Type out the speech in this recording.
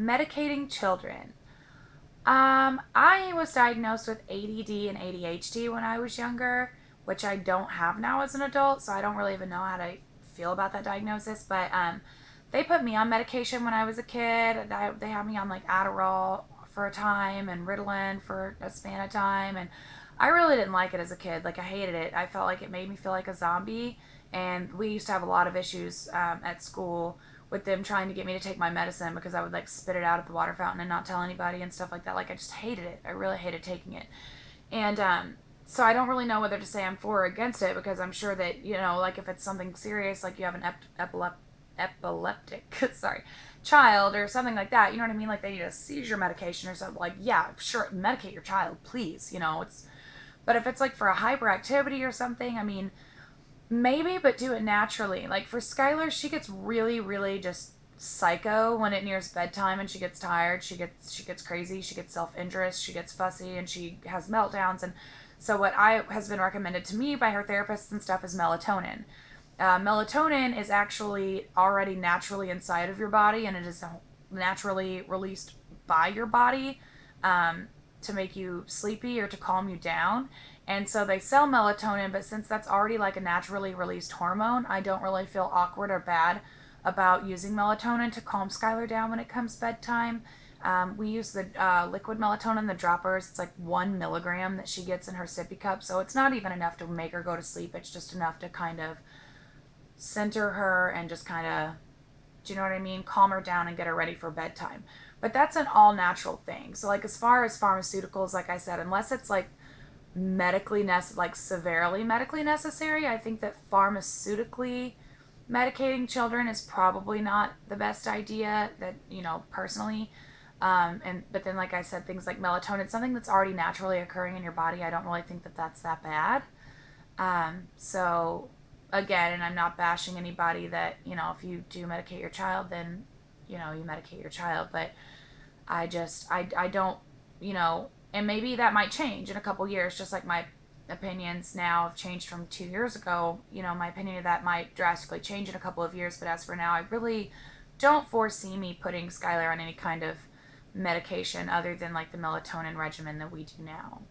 Medicating children. I was diagnosed with ADD and ADHD when I was younger, which I don't have now as an adult, so I don't really even know how to feel about that diagnosis. But they put me on medication when I was a kid. They had me on like Adderall for a time and Ritalin for a span of time, and I really didn't like it as a kid. Like I hated it. I felt like it made me feel like a zombie, and we used to have a lot of issues at school with them trying to get me to take my medicine because I would like spit it out at the water fountain and not tell anybody and stuff like that. Like I just hated it. I really hated taking it. And so I don't really know whether to say I'm for or against it because I'm sure that, like if it's something serious, like you have an epileptic, sorry, child or something like that, you know what I mean? Like they need a seizure medication or something. Like, yeah, sure, medicate your child, please. But if it's like for a hyperactivity or something, I mean, maybe, but do it naturally. Like for Skylar, she gets really, really just psycho when it nears bedtime and she gets tired. She gets crazy. She gets self-injurious. She gets fussy and she has meltdowns. And so what I has been recommended to me by her therapists and stuff is melatonin. Melatonin is actually already naturally inside of your body, and it is naturally released by your body to make you sleepy or to calm you down. And so they sell melatonin, but since that's already like a naturally released hormone, I don't really feel awkward or bad about using melatonin to calm Skylar down when it comes bedtime. We use the liquid melatonin, the droppers. It's like 1 milligram that she gets in her sippy cup. So it's not even enough to make her go to sleep. It's just enough to kind of center her and just kind of, do you know what I mean? Calm her down and get her ready for bedtime. But that's an all natural thing. So like as far as pharmaceuticals, like I said, unless it's like like severely medically necessary, I think that pharmaceutically medicating children is probably not the best idea, that personally. But then like I said, things like melatonin, something that's already naturally occurring in your body, I don't really think that that's that bad. So again, and I'm not bashing anybody that, if you do medicate your child, then you medicate your child. But I don't, and maybe that might change in a couple years, just like my opinions now have changed from 2 years ago. My opinion of that might drastically change in a couple of years, but as for now, I really don't foresee me putting Skylar on any kind of medication other than like the melatonin regimen that we do now.